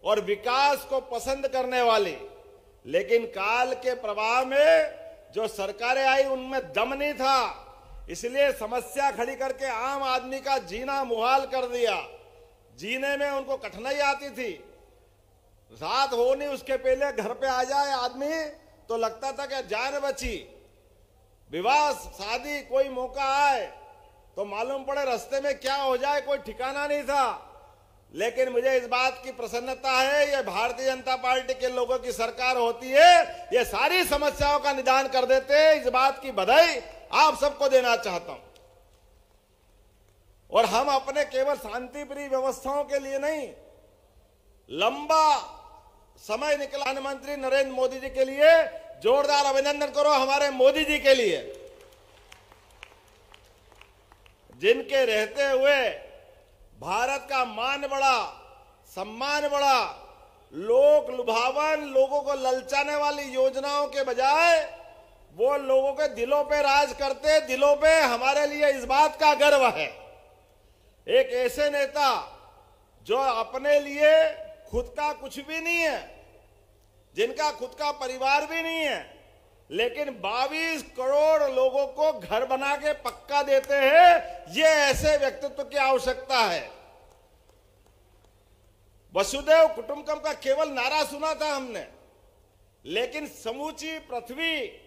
Speaker 7: और विकास को पसंद करने वाली। लेकिन काल के प्रवाह में जो सरकारें आई उनमें दम नहीं था, इसलिए समस्या खड़ी करके आम आदमी का जीना मुहाल कर दिया। जीने में उनको कठिनाई आती थी, रात हो नहीं उसके पहले घर पे आ जाए आदमी तो लगता था कि जान बची। विवाह शादी कोई मौका आए तो मालूम पड़े रास्ते में क्या हो जाए, कोई ठिकाना नहीं था। लेकिन मुझे इस बात की प्रसन्नता है, ये भारतीय जनता पार्टी के लोगों की सरकार होती है, ये सारी समस्याओं का निदान कर देते हैं। इस बात की बधाई आप सबको देना चाहता हूं। और हम अपने केवल शांति प्रिय व्यवस्थाओं के लिए नहीं, लंबा समय निकला प्रधानमंत्री नरेंद्र मोदी जी के लिए जोरदार अभिनंदन करो, हमारे मोदी जी के लिए, जिनके रहते हुए भारत का मान बढ़ा, सम्मान बढ़ा। लोक लुभावन, लोगों को ललचाने वाली योजनाओं के बजाय वो लोगों के दिलों पे राज करते, दिलों पे हमारे लिए इस बात का गर्व है। एक ऐसे नेता जो अपने लिए खुद का कुछ भी नहीं है, जिनका खुद का परिवार भी नहीं है, लेकिन 22 करोड़ लोगों को घर बना के पक्का देते हैं, ये ऐसे व्यक्तित्व की आवश्यकता है। वसुदेव कुटुंबकम का केवल नारा सुना था हमने, लेकिन समूची पृथ्वी,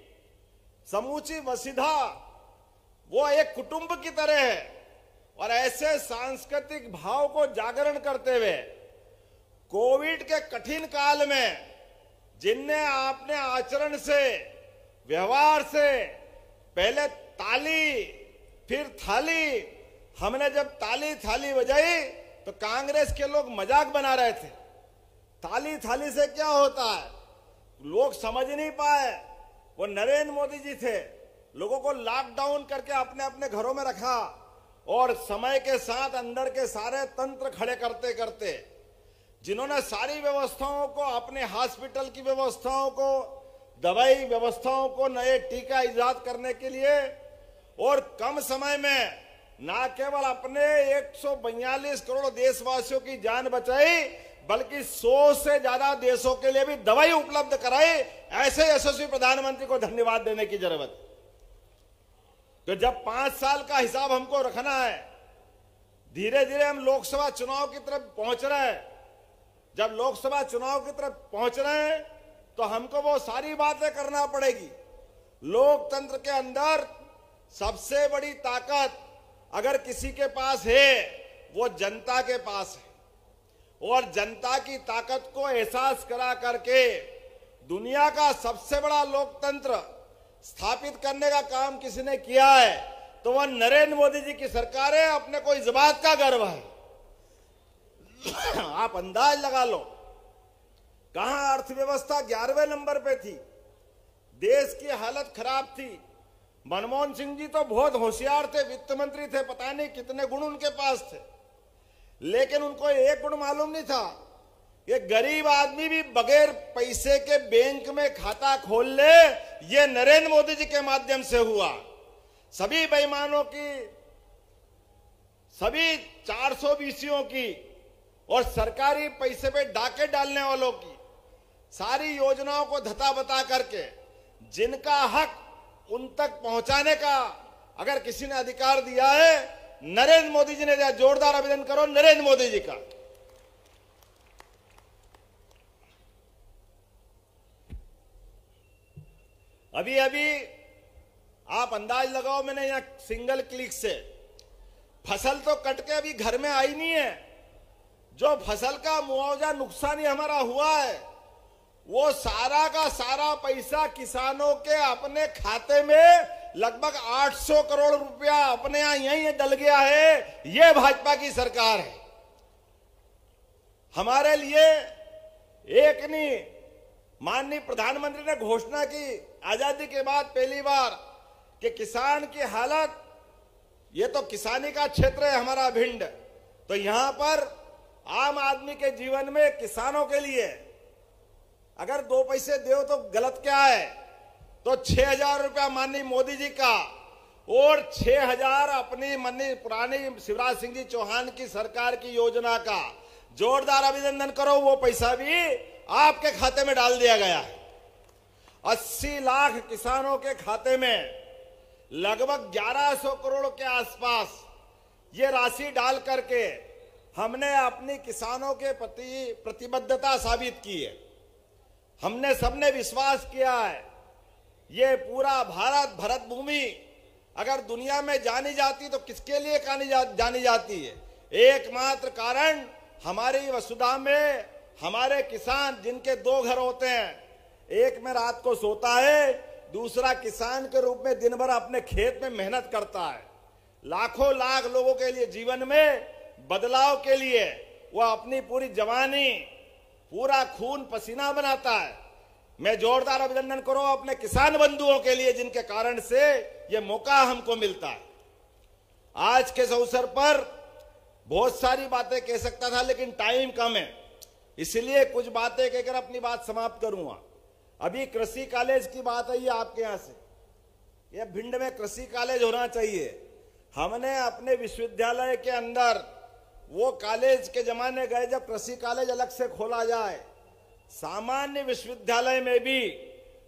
Speaker 7: समूची वसुधा वो एक कुटुंब की तरह है। और ऐसे सांस्कृतिक भाव को जागरण करते हुए कोविड के कठिन काल में जिनने आपने आचरण से, व्यवहार से, पहले ताली फिर थाली, हमने जब ताली थाली बजाई तो कांग्रेस के लोग मजाक बना रहे थे। थाली थाली से क्या होता है, लोग समझ नहीं पाए। वो नरेंद्र मोदी जी थे, लोगों को लॉकडाउन करके अपने अपने घरों में रखा और समय के साथ अंदर के सारे तंत्र खड़े करते करते जिन्होंने सारी व्यवस्थाओं को, अपने हॉस्पिटल की व्यवस्थाओं को, दवाई व्यवस्थाओं को, नए टीका इजाद करने के लिए और कम समय में ना केवल अपने 142 करोड़ देशवासियों की जान बचाई बल्कि 100 से ज्यादा देशों के लिए भी दवाई उपलब्ध कराई, ऐसे यशस्वी प्रधानमंत्री को धन्यवाद देने की जरूरत है। तो जब 5 साल का हिसाब हमको रखना है, धीरे धीरे हम लोकसभा चुनाव की तरफ पहुंच रहे हैं। जब लोकसभा चुनाव की तरफ पहुंच रहे हैं तो हमको वो सारी बातें करना पड़ेगी। लोकतंत्र के अंदर सबसे बड़ी ताकत अगर किसी के पास है वो जनता के पास है, और जनता की ताकत को एहसास करा करके दुनिया का सबसे बड़ा लोकतंत्र स्थापित करने का काम किसी ने किया है तो वह नरेंद्र मोदी जी की सरकार है। अपने को इस बात का गर्व है। आप अंदाज लगा लो, कहां अर्थव्यवस्था 11वें नंबर पे थी, देश की हालत खराब थी। मनमोहन सिंह जी तो बहुत होशियार थे, वित्त मंत्री थे, पता नहीं कितने गुण उनके पास थे, लेकिन उनको एक गुण मालूम नहीं था कि गरीब आदमी भी बगैर पैसे के बैंक में खाता खोल ले। ये नरेंद्र मोदी जी के माध्यम से हुआ। सभी बेईमानों की, सभी 420 की और सरकारी पैसे पे डाके डालने वालों की सारी योजनाओं को धता बता करके जिनका हक उन तक पहुंचाने का अगर किसी ने अधिकार दिया है, नरेंद्र मोदी जी ने दिया। जोरदार अभिनंदन करो नरेंद्र मोदी जी का। अभी अभी आप अंदाज लगाओ, मैंने यहां सिंगल क्लिक से फसल तो कट के अभी घर में आई नहीं है। जो फसल का मुआवजा नुकसान हमारा हुआ है वो सारा का सारा पैसा किसानों के अपने खाते में लगभग 800 करोड़ रुपया अपने यहां यहीं डल गया है। ये भाजपा की सरकार है। हमारे लिए एक नहीं, माननीय प्रधानमंत्री ने घोषणा की आजादी के बाद पहली बार कि किसान की हालत, ये तो किसानी का क्षेत्र है हमारा भिंड, तो यहां पर आम आदमी के जीवन में किसानों के लिए अगर 2 पैसे दो तो गलत क्या है, तो 6,000 रुपया माननीय मोदी जी का और 6,000 अपनी माननीय पुरानी शिवराज सिंह जी चौहान की सरकार की योजना का जोरदार अभिनंदन करो। वो पैसा भी आपके खाते में डाल दिया गया है। 80 लाख किसानों के खाते में लगभग 1100 करोड़ के आसपास ये राशि डाल करके हमने अपनी किसानों के प्रति प्रतिबद्धता साबित की है। हमने सबने विश्वास किया है ये पूरा भारत, भरत भूमि अगर दुनिया में जानी जाती तो किसके लिए जानी जाती है? एकमात्र कारण हमारी वसुधा में हमारे किसान, जिनके 2 घर होते हैं, एक में रात को सोता है, दूसरा किसान के रूप में दिन भर अपने खेत में मेहनत करता है। लाखों लाख लोगों के लिए जीवन में बदलाव के लिए वह अपनी पूरी जवानी, पूरा खून पसीना बनाता है। मैं जोरदार अभिनंदन करो अपने किसान बंधुओं के लिए जिनके कारण से यह मौका हमको मिलता है। आज के इस अवसर पर बहुत सारी बातें कह सकता था लेकिन टाइम कम है, इसलिए कुछ बातें कहकर अपनी बात समाप्त करूंगा। अभी कृषि कॉलेज की बात आई है आपके यहां से, यह भिंड में कृषि कॉलेज होना चाहिए। हमने अपने विश्वविद्यालय के अंदर वो कॉलेज के जमाने गए जब कृषि कॉलेज अलग से खोला जाए। सामान्य विश्वविद्यालय में भी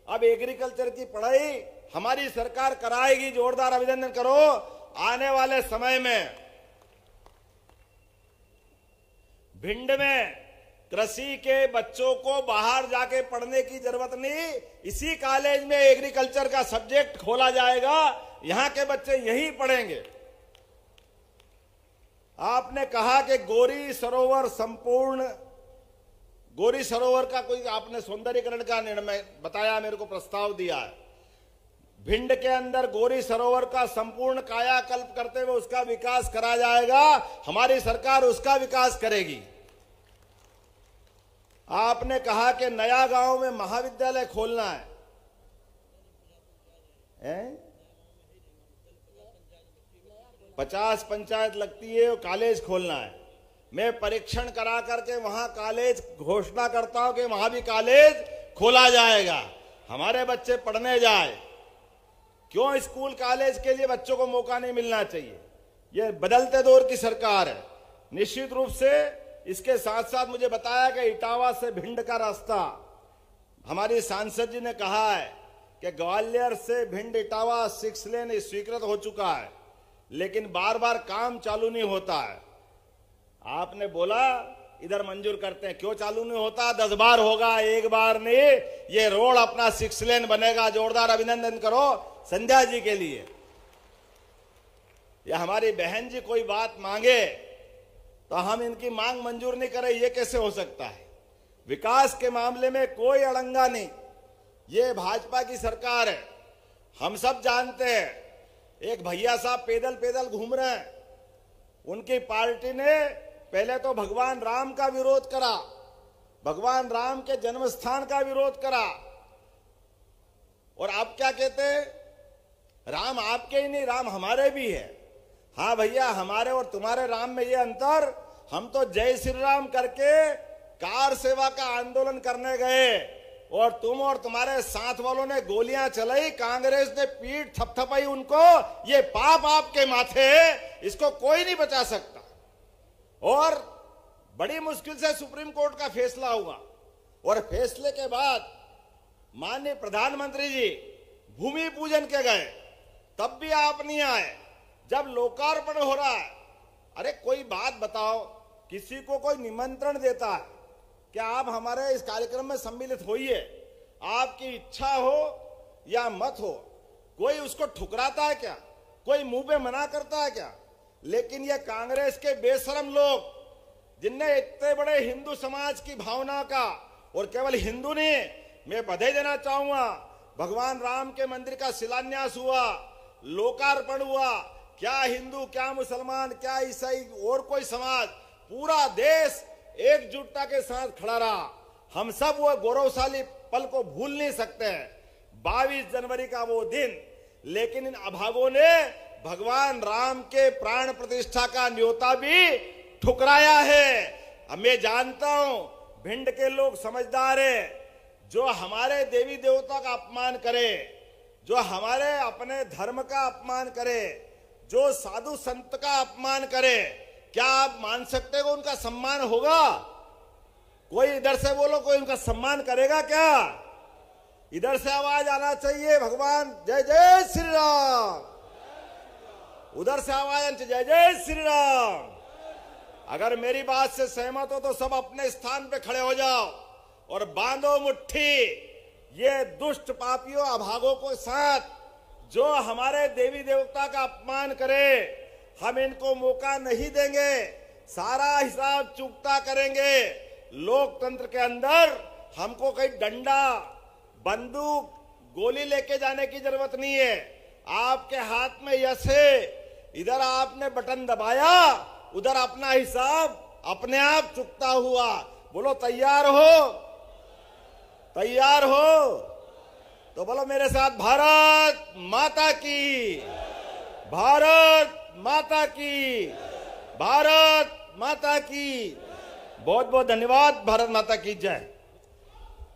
Speaker 7: अब एग्रीकल्चर की पढ़ाई हमारी सरकार कराएगी। जोरदार अभिनंदन करो। आने वाले समय में भिंड में कृषि के बच्चों को बाहर जाके पढ़ने की जरूरत नहीं, इसी कॉलेज में एग्रीकल्चर का सब्जेक्ट खोला जाएगा, यहां के बच्चे यहीं पढ़ेंगे। आपने कहा कि गौरी सरोवर संपूर्ण, गौरी सरोवर का कोई आपने सौंदर्यीकरण का निर्णय बताया, मेरे को प्रस्ताव दिया है। भिंड के अंदर गोरी सरोवर का संपूर्ण कायाकल्प करते हुए उसका विकास करा जाएगा। हमारी सरकार उसका विकास करेगी। आपने कहा कि नया गांव में महाविद्यालय खोलना है? 50 पंचायत लगती है और कॉलेज खोलना है। मैं परीक्षण करा करके वहां कॉलेज घोषणा करता हूं कि वहां भी कॉलेज खोला जाएगा, हमारे बच्चे पढ़ने जाए। क्यों स्कूल कॉलेज के लिए बच्चों को मौका नहीं मिलना चाहिए? यह बदलते दौर की सरकार है। निश्चित रूप से इसके साथ साथ मुझे बताया कि इटावा से भिंड का रास्ता, हमारी सांसद जी ने कहा है कि ग्वालियर से भिंड इटावा 6 लेन स्वीकृत हो चुका है, लेकिन बार बार काम चालू नहीं होता है। आपने बोला इधर मंजूर करते हैं, क्यों चालू नहीं होता? 10 बार होगा, एक बार नहीं। ये रोड अपना 6 लेन बनेगा। जोरदार अभिनंदन करो संध्या जी के लिए। या हमारी बहन जी कोई बात मांगे तो हम इनकी मांग मंजूर नहीं करें, ये कैसे हो सकता है? विकास के मामले में कोई अड़ंगा नहीं। ये भाजपा की सरकार है, हम सब जानते हैं। एक भैया साहब पैदल पैदल घूम रहे हैं, उनकी पार्टी ने पहले तो भगवान राम का विरोध करा, भगवान राम के जन्म स्थान का विरोध करा, और आप क्या कहते हैं? राम आपके ही नहीं, राम हमारे भी है। हाँ भैया, हमारे और तुम्हारे राम में ये अंतर, हम तो जय श्री राम करके कार सेवा का आंदोलन करने गए और तुम और तुम्हारे साथ वालों ने गोलियां चलाई, कांग्रेस ने पीठ थपथपाई उनको। ये पाप आपके माथे है, इसको कोई नहीं बचा सकता। और बड़ी मुश्किल से सुप्रीम कोर्ट का फैसला हुआ, और फैसले के बाद माननीय प्रधानमंत्री जी भूमि पूजन के गए, तब भी आप नहीं आए। जब लोकार्पण हो रहा है, अरे कोई बात बताओ, किसी को कोई निमंत्रण देता है क्या आप हमारे इस कार्यक्रम में सम्मिलित होइए, आपकी इच्छा हो या मत हो, कोई उसको ठुकराता है क्या? कोई मुंह पे मना करता है क्या? लेकिन ये कांग्रेस के बेशरम लोग, जिनने इतने बड़े हिंदू समाज की भावना का, और केवल हिंदू नहीं, मैं बधाई देना चाहूंगा, भगवान राम के मंदिर का शिलान्यास हुआ, लोकार्पण हुआ, क्या हिंदू, क्या मुसलमान, क्या ईसाई और कोई समाज, पूरा देश एकजुटता के साथ खड़ा रहा। हम सब वो गौरवशाली पल को भूल नहीं सकते हैं, 22 जनवरी का वो दिन। लेकिन इन अभागों ने भगवान राम के प्राण प्रतिष्ठा का न्योता भी ठुकराया है। अब मैं जानता हूं भिंड के लोग समझदार है, जो हमारे देवी देवता का अपमान करे, जो हमारे अपने धर्म का अपमान करे, जो साधु संत का अपमान करे, क्या आप मान सकते हो उनका सम्मान होगा? कोई इधर से बोलो, कोई उनका सम्मान करेगा क्या? इधर से आवाज आना चाहिए, भगवान जय जय श्री राम। उधर से आवाज आनी चाहिए, जय जय श्री राम। अगर मेरी बात से सहमत हो तो सब अपने स्थान पे खड़े हो जाओ और बांधो मुट्ठी ये दुष्ट पापियों अभागों को साथ, जो हमारे देवी देवता का अपमान करे। हम इनको मौका नहीं देंगे, सारा हिसाब चुकता करेंगे। लोकतंत्र के अंदर हमको कहीं डंडा, बंदूक, गोली लेके जाने की जरूरत नहीं है। आपके हाथ में यश है, इधर आपने बटन दबाया, उधर अपना हिसाब अपने आप चुकता हुआ। बोलो तैयार हो? तैयार हो तो बोलो मेरे साथ, भारत माता की, भारत माता की, भारत माता की। बहुत बहुत धन्यवाद। भारत माता की जय।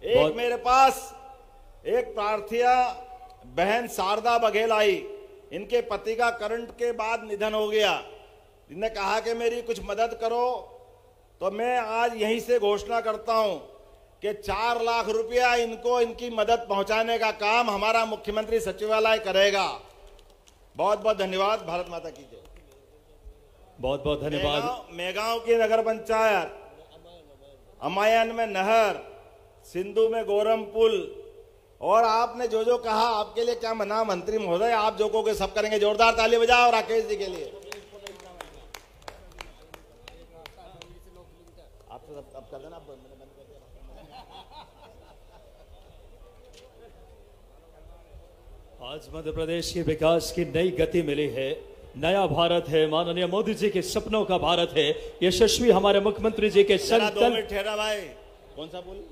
Speaker 7: एक मेरे पास एक प्रार्थिया बहन शारदा बघेल आई, इनके पति का करंट के बाद निधन हो गया। इन्होंने कहा कि मेरी कुछ मदद करो, तो मैं आज यहीं से घोषणा करता हूं कि 4 लाख रुपया इनको, इनकी मदद पहुंचाने का काम हमारा मुख्यमंत्री सचिवालय करेगा। बहुत बहुत धन्यवाद। भारत माता की जय।
Speaker 1: बहुत बहुत धन्यवाद।
Speaker 7: मेगांव की नगर पंचायत, अमायन में नहर, सिंधु में गोरम पुल, और आपने जो जो कहा, आपके लिए क्या मना मंत्री महोदय, आप जो कहोगे सब करेंगे। जोरदार ताली बजाओ राकेश जी के लिए। आप तो अब कर देना,
Speaker 1: आज मध्य प्रदेश के विकास की नई गति मिली है, नया भारत है, माननीय मोदी जी के सपनों का भारत है। यशस्वी हमारे मुख्यमंत्री जी के संकल्प।
Speaker 7: ठहरा भाई, कौन सा पुल?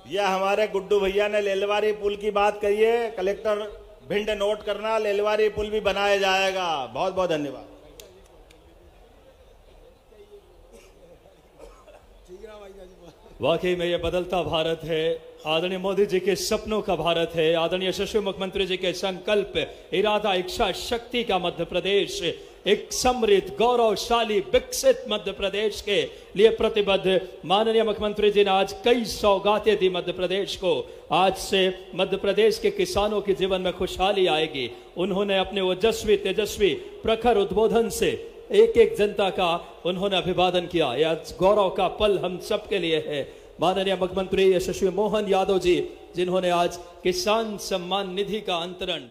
Speaker 7: यह हमारे गुड्डू भैया ने लेलवारी पुल की बात कही है। कलेक्टर भिंड नोट करना, लेलवारी पुल भी बनाया जाएगा। बहुत बहुत धन्यवाद।
Speaker 1: वाकई में यह बदलता भारत है, आदरणीय मोदी जी के सपनों का भारत है, आदरणीय यशस्वी मुख्यमंत्री जी के संकल्प, इरादा, इच्छा शक्ति का मध्य प्रदेश, एक समृद्ध, गौरवशाली, विकसित मध्य प्रदेश के लिए प्रतिबद्ध। माननीय मुख्यमंत्री जी ने आज कई सौगातें दी मध्य प्रदेश को। आज से मध्य प्रदेश के किसानों के जीवन में खुशहाली आएगी। उन्होंने अपने ओजस्वी, तेजस्वी, प्रखर उद्बोधन से एक एक जनता का उन्होंने अभिवादन किया। यह गौरव का पल हम सबके लिए है। माननीय मुख्यमंत्री यशस्वी मोहन यादव जी, जिन्होंने आज किसान सम्मान निधि का अंतरण